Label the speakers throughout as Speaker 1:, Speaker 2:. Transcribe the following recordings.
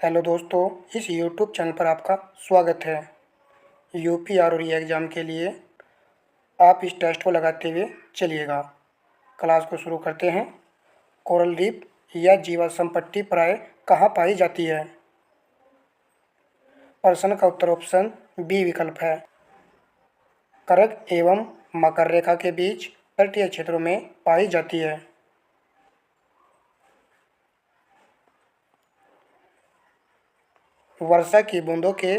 Speaker 1: Hello दोस्तों, इस YouTube channel पर आपका स्वागत है। यूपी और री एग्ज़ाम के लिए आप इस टेस्ट को लगाते हुए चलिएगा। क्लास को शुरू करते हैं। कोरल रीफ या जीवा संपत्ति प्राय कहाँ पाई जाती है? प्रश्न का उत्तर ऑप्शन बी विकल्प है। कर्क एवं मकर रेखा के बीच तटीय क्षेत्रों में पाई जाती है। वर्षा की बूंदों के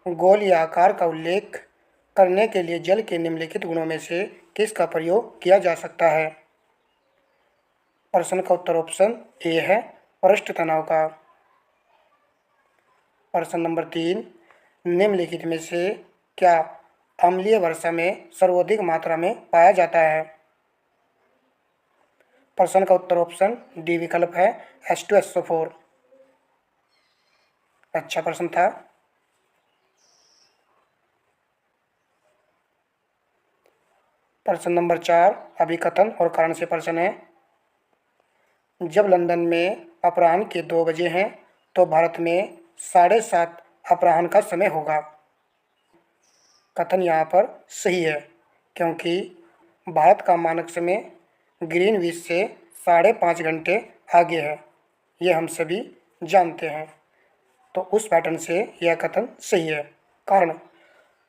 Speaker 1: गोल या आकार का उल्लेख करने के लिए जल के निम्नलिखित गुणों में से किसका प्रयोग किया जा सकता है? प्रश्न का उत्तर ऑप्शन ए है, पृष्ठ तनाव का। प्रश्न नंबर 3, निम्नलिखित में से क्या अम्लीय वर्षा में सर्वाधिक मात्रा में पाया जाता है? प्रश्न का उत्तर ऑप्शन डी विकल्प है, H2SO4। अच्छा प्रश्न था। प्रश्न नंबर 4 अभिकथन और कारण से प्रश्न है। जब लंदन में अपराह्न के 2 बजे हैं तो भारत में 7:30 अपराह्न का समय होगा। कथन यहाँ पर सही है, क्योंकि भारत का मानक समय ग्रीनविच से 5.5 घंटे आगे है। ये हम सभी जानते हैं। तो उस पैटर्न से यह कथन सही है। कारण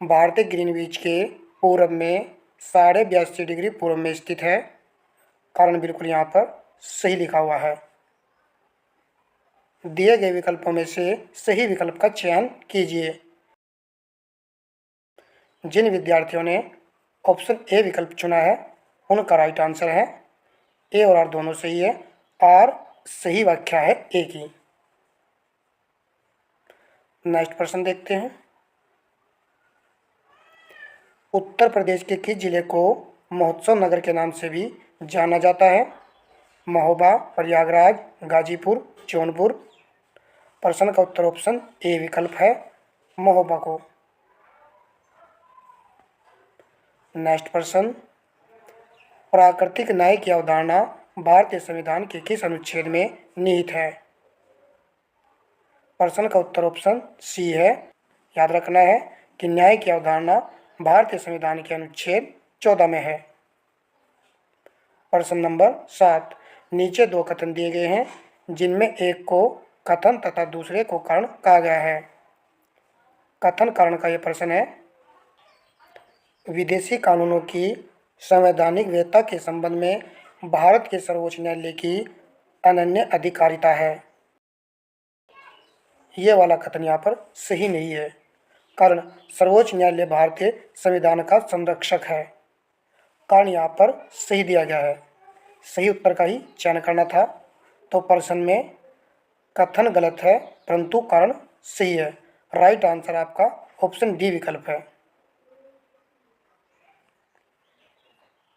Speaker 1: भारतीय ग्रीनविच के पूर्व में 82.5 डिग्री पूर्व में स्थित है। कारण बिल्कुल यहाँ पर सही लिखा हुआ है। दिए गए विकल्पों में से सही विकल्प का चयन कीजिए। जिन विद्यार्थियों ने ऑप्शन ए विकल्प चुना है उनका राइट आंसर है। ए और आर दोनों सही है। आर सही व्याख्या है ए की। नेक्स्ट प्रश्न देखते हैं। उत्तर प्रदेश के किस जिले को महोत्सव नगर के नाम से भी जाना जाता है? महोबा, प्रयागराज, गाजीपुर, जौनपुर। प्रश्न का उत्तर ऑप्शन ए विकल्प है, महोबा को। नेक्स्ट प्रश्न, प्राकृतिक न्याय की अवधारणा भारतीय संविधान के किस अनुच्छेद में निहित है? प्रश्न का उत्तर ऑप्शन सी है। याद रखना है कि न्याय की अवधारणा भारतीय संविधान के अनुच्छेद 14 में है। प्रश्न नंबर 7, नीचे 2 कथन दिए गए हैं जिनमें एक को कथन तथा दूसरे को कारण कहा गया है। कथन कारण का यह प्रश्न है। विदेशी कानूनों की संवैधानिक वैधता के संबंध में भारत के सर्वोच्च न्यायालय की अनन्य अधिकारिता है। यह वाला कथन यहाँ पर सही नहीं है। कारण सर्वोच्च न्यायालय भारतीय संविधान का संरक्षक है। कारण यहाँ पर सही दिया गया है। सही उत्तर का ही चयन करना था। तो प्रश्न में कथन गलत है परंतु कारण सही है। राइट आंसर आपका ऑप्शन डी विकल्प है।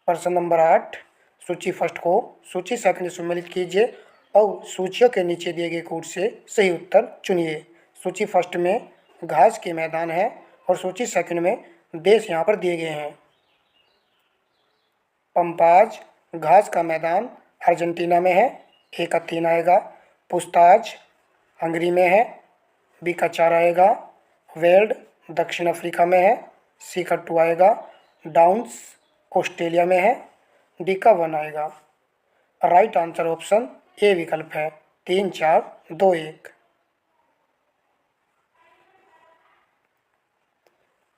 Speaker 1: प्रश्न नंबर 8, सूची फर्स्ट को सूची सेकंड से सम्मिलित कीजिए और सूचियों के नीचे दिए गए कोड से सही उत्तर चुनिए। सूची फर्स्ट में घास के मैदान है और सूची सेकंड में देश यहाँ पर दिए गए हैं। पंपाज घास का मैदान अर्जेंटीना में है, ए का 3 आएगा। पुस्ताज हंगरी में है, बी का 4 आएगा। वेल्ड दक्षिण अफ्रीका में है, सी का 2 आएगा। डाउन्स ऑस्ट्रेलिया में है, डी का 1 आएगा। राइट आंसर ऑप्शन ए विकल्प है, 3, 4, 2, 1।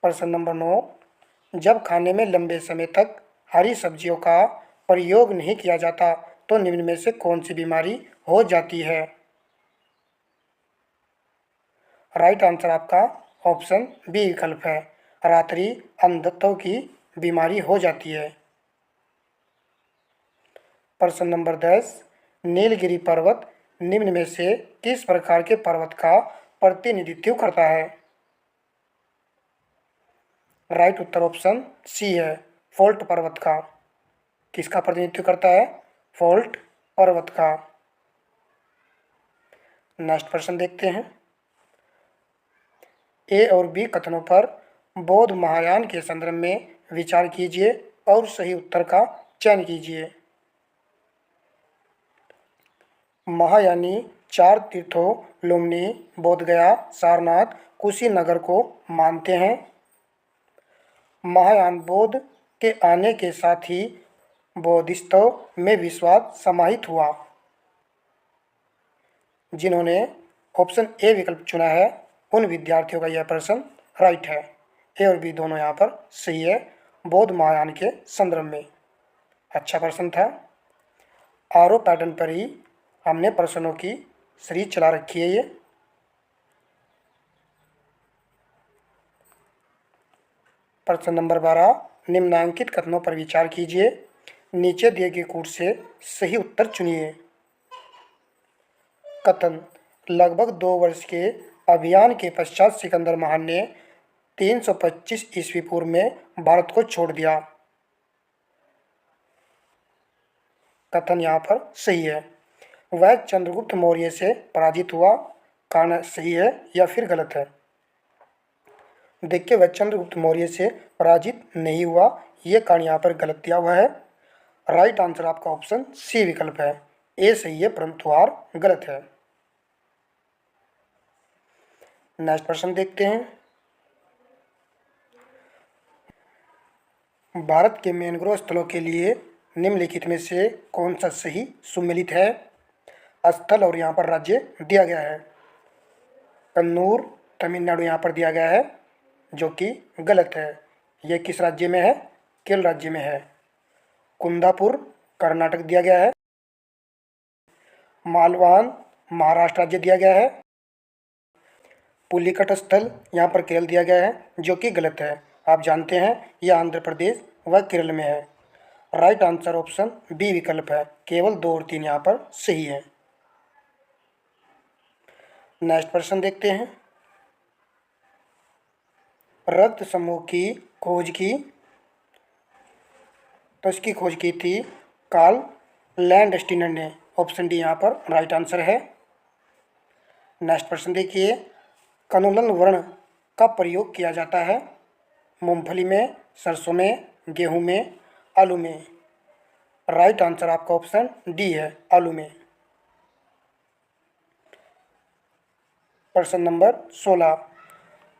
Speaker 1: प्रश्न नंबर 9, जब खाने में लंबे समय तक हरी सब्जियों का प्रयोग नहीं किया जाता तो निम्न में से कौन सी बीमारी हो जाती है? राइट आंसर आपका ऑप्शन बी विकल्प है, रात्रि अंधत्व की बीमारी हो जाती है। प्रश्न नंबर 10, नीलगिरी पर्वत निम्न में से किस प्रकार के पर्वत का प्रतिनिधित्व करता है? राइट उत्तर ऑप्शन सी है, फोल्ट पर्वत का। किसका प्रतिनिधित्व करता है? फोल्ट पर्वत का। नेक्स्ट प्रश्न देखते हैं। ए और बी कथनों पर बौद्ध महायान के संदर्भ में विचार कीजिए और सही उत्तर का चयन कीजिए। महायानी चार तीर्थों लुम्बिनी, बोधगया, सारनाथ, कुशीनगर को मानते हैं। महायान बौद्ध के आने के साथ ही बौद्धिस्तव में विश्वास समाहित हुआ। जिन्होंने ऑप्शन ए विकल्प चुना है उन विद्यार्थियों का यह प्रश्न राइट है। ए और बी दोनों यहाँ पर सही है बौद्ध महायान के संदर्भ में। अच्छा प्रश्न था। आरओ पैटर्न पर ही हमने प्रश्नों की सीरीज चला रखी है। ये प्रश्न नंबर 12, निम्नांकित कथनों पर विचार कीजिए। नीचे दिए गए कूट से सही उत्तर चुनिए। कथन, लगभग 2 वर्ष के अभियान के पश्चात सिकंदर महान ने 325 ईस्वी पूर्व में भारत को छोड़ दिया। कथन यहाँ पर सही है। वह चंद्रगुप्त मौर्य से पराजित हुआ। कारण सही है या फिर गलत है? देखिए, वह चंद्रगुप्त मौर्य से पराजित नहीं हुआ, ये कारण यहाँ पर गलत दिया हुआ है। राइट आंसर आपका ऑप्शन सी विकल्प है। ए सही है परंतु आर गलत है। नेक्स्ट प्रश्न देखते हैं। भारत के मैंग्रोव स्थलों के लिए निम्नलिखित में से कौन सा सही सुमेलित है? स्थल और यहाँ पर राज्य दिया गया है। कन्नूर तमिलनाडु यहाँ पर दिया गया है, जो कि गलत है। यह किस राज्य में है? केरल राज्य में है। कुंदापुर कर्नाटक दिया गया है। मालवान महाराष्ट्र राज्य दिया गया है। पुलिकट स्थल यहाँ पर केरल दिया गया है, जो कि गलत है। आप जानते हैं यह आंध्र प्रदेश व केरल में है। राइट आंसर ऑप्शन बी विकल्प है। केवल 2 और 3 यहाँ पर सही है। नेक्स्ट प्रश्न देखते हैं। रक्त समूह की खोज की, तो इसकी खोज की थी कार्ल लैंडस्टीनर ने। ऑप्शन डी यहाँ पर राइट आंसर है। नेक्स्ट प्रश्न देखिए। कनुलन वर्ण का प्रयोग किया जाता है मूंगफली में, सरसों में, गेहूं में, आलू में। राइट आंसर आपका ऑप्शन डी है, आलू में। प्रश्न नंबर 16,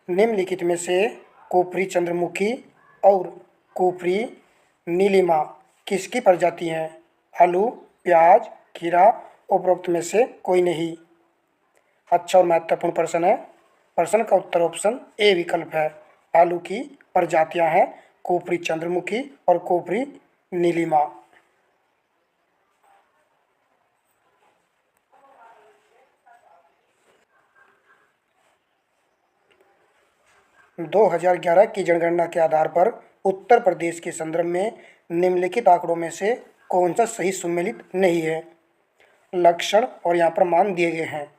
Speaker 1: निम्नलिखित में से कोपरी चंद्रमुखी और कोपरी नीलिमा किसकी प्रजाति हैं? आलू, प्याज, खीरा, उपरोक्त में से कोई नहीं। अच्छा और महत्वपूर्ण प्रश्न है। प्रश्न का उत्तर ऑप्शन ए विकल्प है। आलू की प्रजातियां हैं कोपरी चंद्रमुखी और कोपरी नीलिमा। दो 2011 की जनगणना के आधार पर उत्तर प्रदेश के संदर्भ में निम्नलिखित आंकड़ों में से कौन सा सही सुमेलित नहीं है? लक्षण और यहाँ पर मान दिए गए हैं।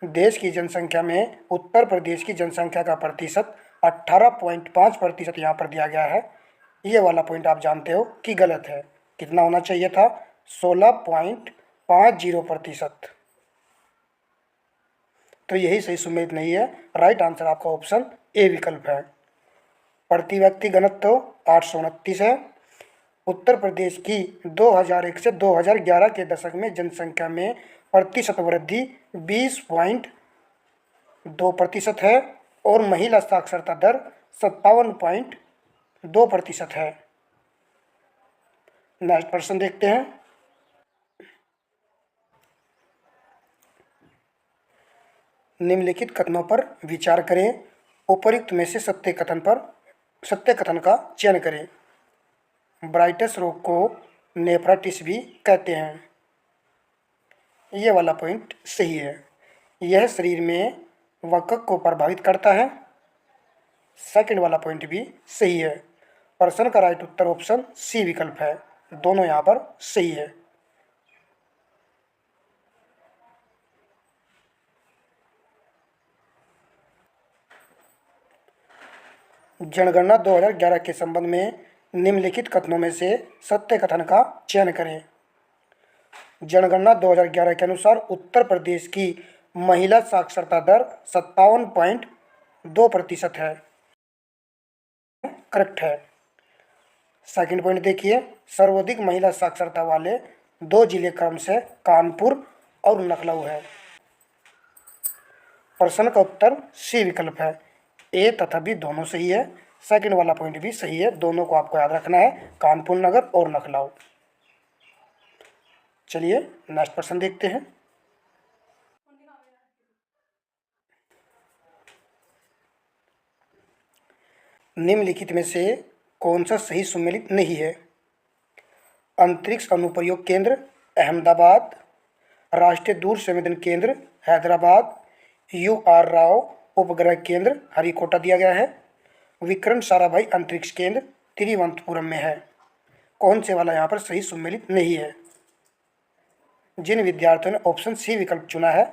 Speaker 1: देश की जनसंख्या में उत्तर प्रदेश की जनसंख्या का प्रतिशत 18.5% यहाँ पर दिया गया है। ये वाला पॉइंट आप जानते हो कि गलत है। कितना होना चाहिए था? 16.50%। तो यही सही सुमेलित नहीं है। राइट आंसर आपका ऑप्शन ए विकल्प है। प्रति व्यक्ति घनत्व 829 है। उत्तर प्रदेश की 2001 से 2011 के दशक में जनसंख्या में प्रतिशत वृद्धि 20.2% है और महिला साक्षरता दर 57.2% है। नेक्स्ट प्रश्न देखते हैं। निम्नलिखित कथनों पर विचार करें। उपयुक्त में से सत्य कथन का चयन करें। ब्राइटस रोग को नेफ्राइटिस भी कहते हैं। यह वाला पॉइंट सही है। यह शरीर में वक्क को प्रभावित करता है। सेकंड वाला पॉइंट भी सही है। प्रश्न का राइट उत्तर ऑप्शन सी विकल्प है। दोनों यहाँ पर सही है। जनगणना 2011 के संबंध में निम्नलिखित कथनों में से सत्य कथन का चयन करें। जनगणना 2011 के अनुसार उत्तर प्रदेश की महिला साक्षरता दर 57.2% है। करेक्ट है। सेकंड पॉइंट देखिए। सर्वाधिक महिला साक्षरता वाले 2 जिले क्रम से कानपुर और लखनऊ है। प्रश्न का उत्तर सी विकल्प है। ए तथा बी दोनों सही है। सेकंड वाला पॉइंट भी सही है। दोनों को आपको याद रखना है, कानपुर नगर और लखनऊ। चलिए नेक्स्ट प्रश्न देखते हैं। निम्नलिखित में से कौन सा सही सुमेलित नहीं है? अंतरिक्ष अनुप्रयोग केंद्र अहमदाबाद, राष्ट्रीय दूर संवेदन केंद्र हैदराबाद, UR राव उपग्रह केंद्र हरिकोटा दिया गया है, विक्रम साराभाई अंतरिक्ष केंद्र तिरुवनंतपुरम में है। कौन से वाला यहाँ पर सही सुमेलित नहीं है? जिन विद्यार्थियों ने ऑप्शन सी विकल्प चुना है,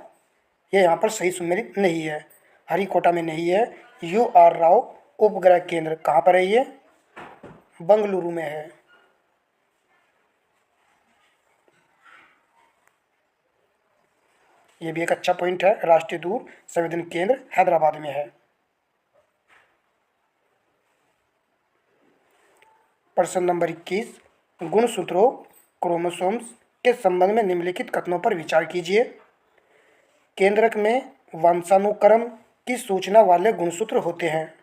Speaker 1: ये यहाँ पर सही सुमेलित नहीं है। हरिकोटा में नहीं है। UR राव उपग्रह केंद्र कहाँ पर है? ये बंगलुरु में है। ये भी एक अच्छा पॉइंट है। राष्ट्रीय दूर संवेदन केंद्र हैदराबाद में है। प्रश्न नंबर 21, गुणसूत्रों क्रोमोसोम्स के संबंध में निम्नलिखित कथनों पर विचार कीजिए। केंद्रक में वंशानुक्रम की सूचना वाले गुणसूत्र होते हैं।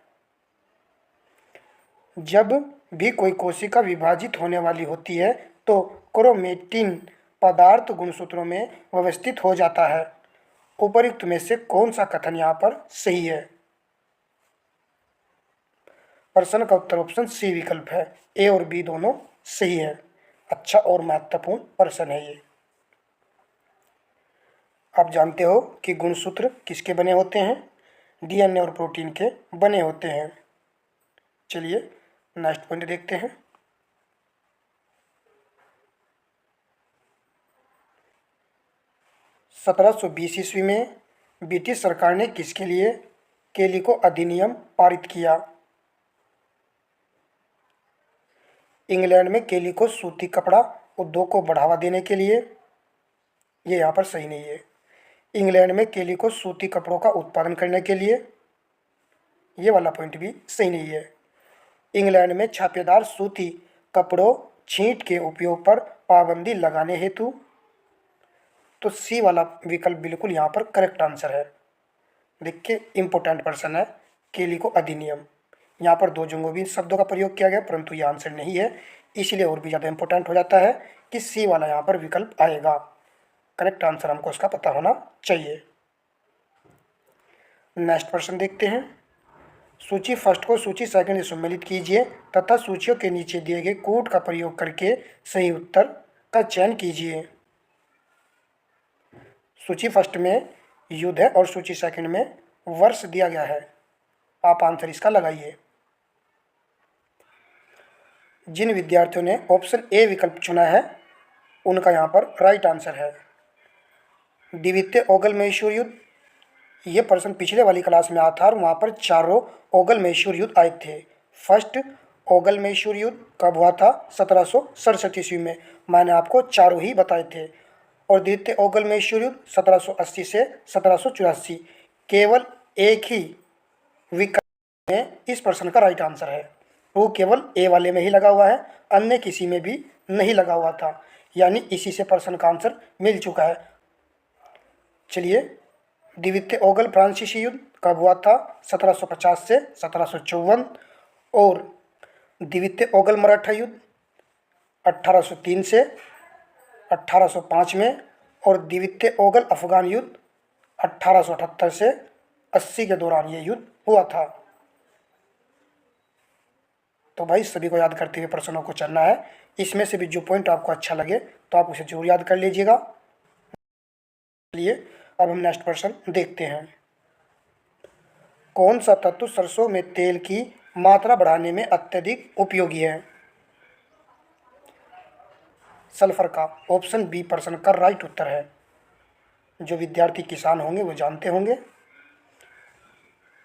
Speaker 1: जब भी कोई कोशिका विभाजित होने वाली होती है तो क्रोमेटिन पदार्थ गुणसूत्रों में व्यवस्थित हो जाता है। उपर्युक्त में से कौन सा कथन यहाँ पर सही है? प्रश्न का उत्तर ऑप्शन सी विकल्प है। ए और बी दोनों सही है। अच्छा और महत्वपूर्ण प्रश्न है ये। आप जानते हो कि गुणसूत्र किसके बने होते हैं? DNA और प्रोटीन के बने होते हैं। चलिए नेक्स्ट पॉइंट देखते हैं। 1720 ईस्वी में ब्रिटिश सरकार ने किसके लिए कैलिको अधिनियम पारित किया? इंग्लैंड में कैलिको सूती कपड़ा उद्योग को बढ़ावा देने के लिए। ये यहाँ पर सही नहीं है। इंग्लैंड में कैलिको सूती कपड़ों का उत्पादन करने के लिए। ये वाला पॉइंट भी सही नहीं है। इंग्लैंड में छापेदार सूती कपड़ों छींट के उपयोग पर पाबंदी लगाने हेतु। तो सी वाला विकल्प बिल्कुल यहाँ पर करेक्ट आंसर है। देखिए इंपॉर्टेंट प्रश्न है, कैलिको अधिनियम। यहाँ पर दो जंगों शब्दों का प्रयोग किया गया, परंतु ये आंसर नहीं है, इसलिए और भी ज़्यादा इंपॉर्टेंट हो जाता है कि सी वाला यहाँ पर विकल्प आएगा। करेक्ट आंसर हमको इसका पता होना चाहिए। नेक्स्ट प्रश्न देखते हैं। सूची फर्स्ट को सूची सेकंड से सम्मिलित कीजिए तथा सूचियों के नीचे दिए गए कोड का प्रयोग करके सही उत्तर का चयन कीजिए। सूची फर्स्ट में युद्ध है और सूची सेकंड में वर्ष दिया गया है। आप आंसर इसका लगाइए। जिन विद्यार्थियों ने ऑप्शन ए विकल्प चुना है उनका यहाँ पर राइट आंसर है। द्वितीय ओगल मैसूर युद्ध, ये प्रश्न पिछले वाली क्लास में आया था और वहाँ पर चारों ओगल मैसूर युद्ध आए थे। फर्स्ट ओगल मैसूर युद्ध कब हुआ था? 1767 ईस्वी में। मैंने आपको चारों ही बताए थे। और द्वितीय ओगल मैसूर युद्ध 1780 से 1784। केवल एक ही विकल्प में इस प्रश्न का राइट आंसर है, वो केवल ए वाले में ही लगा हुआ है, अन्य किसी में भी नहीं लगा हुआ था, यानी इसी से प्रश्न का आंसर मिल चुका है। चलिए, द्वितीय ओगल फ्रांसीसी युद्ध कब हुआ था? 1750 से 1754। और द्वितीय ओगल मराठा युद्ध 1803 से 1805 में। और द्वितीय ओगल अफगान युद्ध 1878 से 80 के दौरान ये युद्ध हुआ था। तो भाई सभी को याद करते हुए प्रश्नों को चलना है। इसमें से भी जो पॉइंट आपको अच्छा लगे तो आप उसे जरूर याद कर लीजिएगा। चलिए अब हम नेक्स्ट प्रश्न देखते हैं। कौन सा तत्व सरसों में तेल की मात्रा बढ़ाने में अत्यधिक उपयोगी है? सल्फर का। ऑप्शन बी प्रश्न का राइट उत्तर है। जो विद्यार्थी किसान होंगे वो जानते होंगे।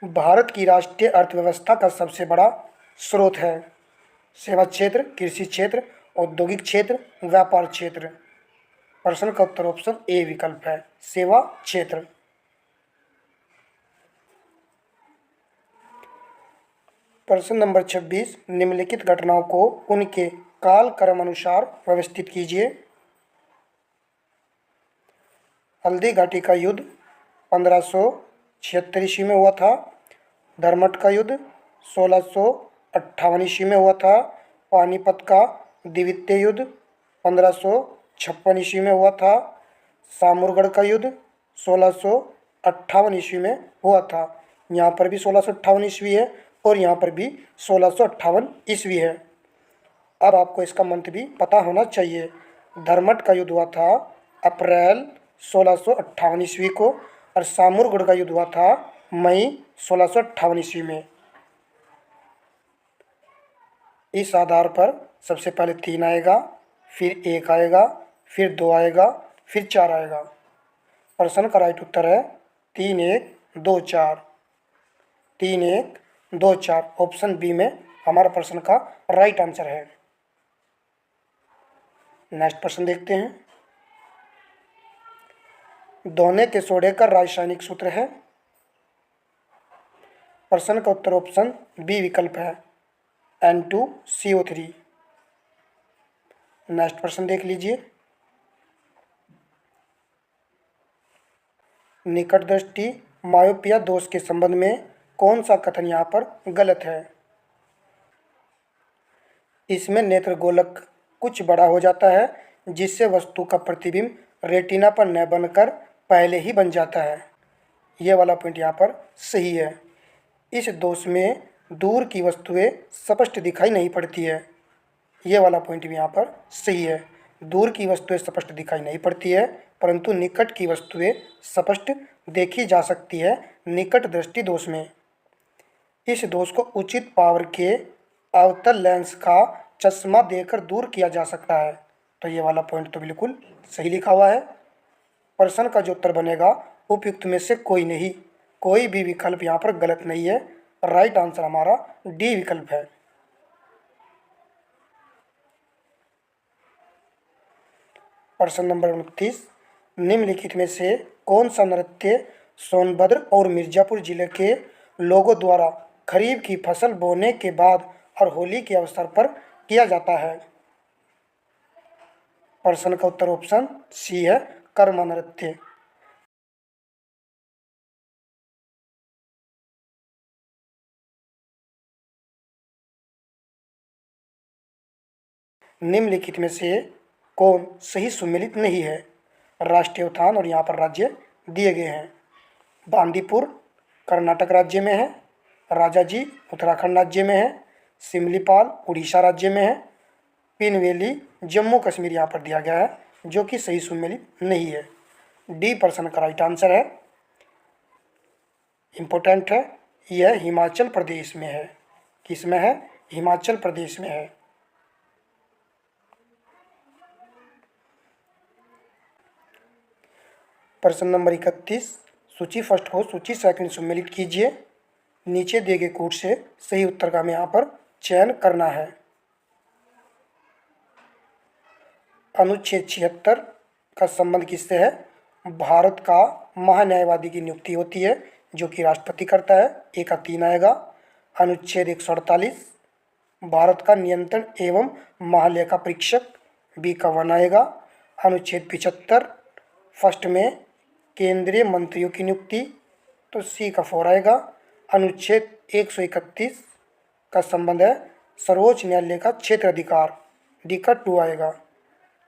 Speaker 1: भारत की राष्ट्रीय अर्थव्यवस्था का सबसे बड़ा स्रोत है। सेवा क्षेत्र, कृषि क्षेत्र, औद्योगिक क्षेत्र, व्यापार क्षेत्र। प्रश्न का उत्तर ऑप्शन ए विकल्प है, सेवा क्षेत्र। प्रश्न नंबर 26, निम्नलिखित घटनाओं को उनके काल क्रम अनुसार व्यवस्थित कीजिए। हल्दी घाटी का युद्ध 1500 1676 ईस्वी में हुआ था। धर्मट का युद्ध 1658 ईस्वी में हुआ था। पानीपत का द्वितीय युद्ध 1556 ईस्वी में हुआ था। सामुरगढ़ का युद्ध 1658 ईस्वी में हुआ था। यहाँ पर भी 1658 ईस्वी है और यहाँ पर भी 1658 ईस्वी है। अब आपको इसका मंथ भी पता होना चाहिए। धर्मट का युद्ध हुआ था अप्रैल 1658 ईस्वी को और सामुरगढ़ का युद्ध हुआ था मई 1658 ईस्वी में। इस आधार पर सबसे पहले 3 आएगा, फिर 1 आएगा, फिर 2 आएगा, फिर 4 आएगा। प्रश्न का राइट उत्तर है 3 1 2 4। 3 1 2 4 ऑप्शन बी में हमारा प्रश्न का राइट आंसर है। नेक्स्ट प्रश्न देखते हैं। दोहने के सोडे का रासायनिक सूत्र है। प्रश्न का उत्तर ऑप्शन बी विकल्प है N2CO3। नेक्स्ट प्रश्न देख लीजिए। निकट दृष्टि मायोपिया दोष के संबंध में कौन सा कथन यहाँ पर गलत है? इसमें नेत्र गोलक कुछ बड़ा हो जाता है जिससे वस्तु का प्रतिबिंब रेटिना पर न बनकर पहले ही बन जाता है। यह वाला पॉइंट यहाँ पर सही है। इस दोष में दूर की वस्तुएं स्पष्ट दिखाई नहीं पड़ती है। यह वाला पॉइंट भी यहाँ पर सही है। दूर की वस्तुएं स्पष्ट दिखाई नहीं पड़ती है परंतु निकट की वस्तुएं स्पष्ट देखी जा सकती है निकट दृष्टि दोष में। इस दोष को उचित पावर के अवतल लेंस का चश्मा देकर दूर किया जा सकता है। तो ये वाला पॉइंट तो बिल्कुल सही लिखा हुआ है। प्रश्न का जो उत्तर बनेगा उपयुक्त में से कोई नहीं, कोई भी विकल्प यहाँ पर गलत नहीं है। राइट आंसर हमारा डी विकल्प है। प्रश्न नंबर 29, निम्नलिखित में से कौन सा नृत्य सोनभद्र और मिर्जापुर जिले के लोगों द्वारा खरीफ की फसल बोने के बाद और होली के अवसर पर किया जाता है? प्रश्न का उत्तर ऑप्शन सी है कर्मा नृत्य। निम्नलिखित में से कौन सही सुमेलित नहीं है? राष्ट्रीय उद्यान और यहाँ पर राज्य दिए गए हैं। बांदीपुर कर्नाटक राज्य में है, राजाजी उत्तराखंड राज्य में है, सिमलीपाल उड़ीसा राज्य में है, पिनवेली जम्मू कश्मीर यहाँ पर दिया गया है जो कि सही सुमेलित नहीं है। डी प्रश्न का राइट आंसर है। इम्पोर्टेंट है, यह हिमाचल प्रदेश में है। किसमें है? हिमाचल प्रदेश में है। प्रश्न नंबर 31, सूची फर्स्ट को सूची सेकंड सम्मिलित कीजिए। नीचे दिए गए कोड से सही उत्तर का हमें यहाँ पर चयन करना है। अनुच्छेद 76 का संबंध किससे है? भारत का महान्यायवादी की नियुक्ति होती है जो कि राष्ट्रपति करता है। ए का 3 आएगा। अनुच्छेद 148 भारत का नियंत्रण एवं महालेखा परीक्षक, बी का 1 आएगा। अनुच्छेद 75 फर्स्ट में केंद्रीय मंत्रियों की नियुक्ति, तो सी का 4 आएगा। अनुच्छेद 131 का संबंध है सर्वोच्च न्यायालय का क्षेत्र अधिकार, डी का 2 आएगा।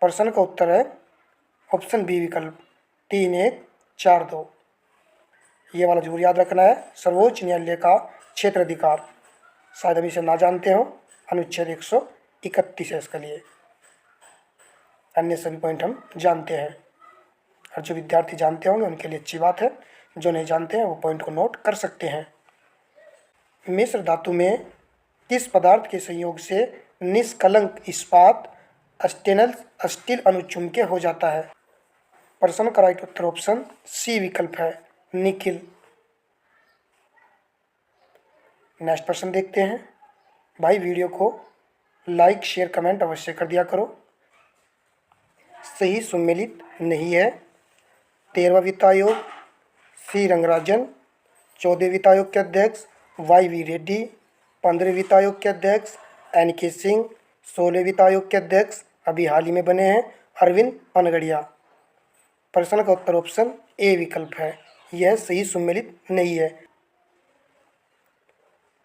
Speaker 1: प्रश्न का उत्तर है ऑप्शन बी विकल्प 3 1 4 2। ये वाला जरूर याद रखना है, सर्वोच्च न्यायालय का क्षेत्र अधिकार। शायद हम इसे ना जानते हो, अनुच्छेद 131 है इसके लिए। अन्य सभी पॉइंट हम जानते हैं और जो विद्यार्थी जानते होंगे उनके लिए अच्छी बात है। जो नहीं जानते हैं वो पॉइंट को नोट कर सकते हैं। मिश्र धातु में किस पदार्थ के संयोग से निष्कलंक इस्पात स्टेनलेस स्टील अनुचुंबकीय हो जाता है? प्रश्न का राइट उत्तर ऑप्शन सी विकल्प है, निकिल। नेक्स्ट प्रश्न देखते हैं। भाई वीडियो को लाइक शेयर कमेंट अवश्य कर दिया करो। सही सुमेलित नहीं है। 13वां वित्त आयोग सी रंगराजन, 14वें वित्त आयोग के अध्यक्ष वाई वी रेड्डी, 15वें वित्त आयोग के अध्यक्ष एन के सिंह, 16वें वित्त आयोग के अध्यक्ष अभी हाल ही में बने हैं अरविंद पनगड़िया। प्रश्न का उत्तर ऑप्शन ए विकल्प है, यह सही सुमेलित नहीं है।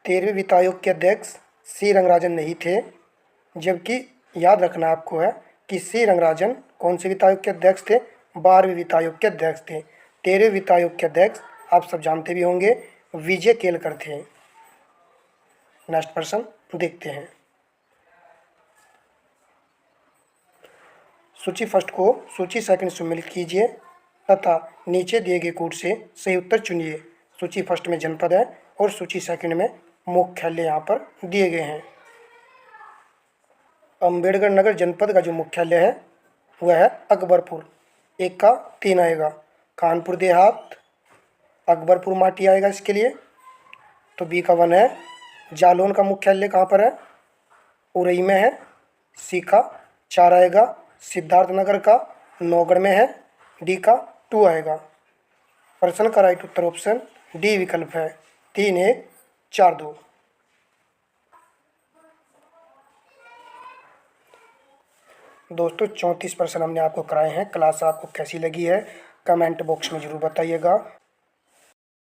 Speaker 1: 13वें वित्त आयोग के अध्यक्ष सी रंगराजन नहीं थे, जबकि याद रखना आपको है कि सी रंगराजन कौन से वित्त आयोग के अध्यक्ष थे? 12वें वित्त आयोग के अध्यक्ष थे। 13वें वित्त आयोग के अध्यक्ष आप सब जानते भी होंगे, विजय केलकर थे। नेक्स्ट प्रश्न देखते हैं। सूची फर्स्ट को सूची सेकंड सम्मिलित कीजिए तथा नीचे दिए गए कूट से सही उत्तर चुनिए। सूची फर्स्ट में जनपद है और सूची सेकंड में मुख्यालय यहाँ पर दिए गए हैं। अम्बेडकर नगर जनपद का जो मुख्यालय है वह है अकबरपुर। 1 का 3 आएगा। कानपुर देहात, अकबरपुर माटी आएगा इसके लिए। तो बी का 1 है। जालौन का मुख्यालय कहाँ पर है? उरई में है। सी का 4 आएगा। सिद्धार्थनगर का नौगढ़ में है। डी का 2 आएगा। प्रश्न का राइट उत्तर ऑप्शन डी विकल्प है, 3 1 4 2। दोस्तों 34 प्रश्न हमने आपको कराए हैं। क्लास आपको कैसी लगी है कमेंट बॉक्स में ज़रूर बताइएगा।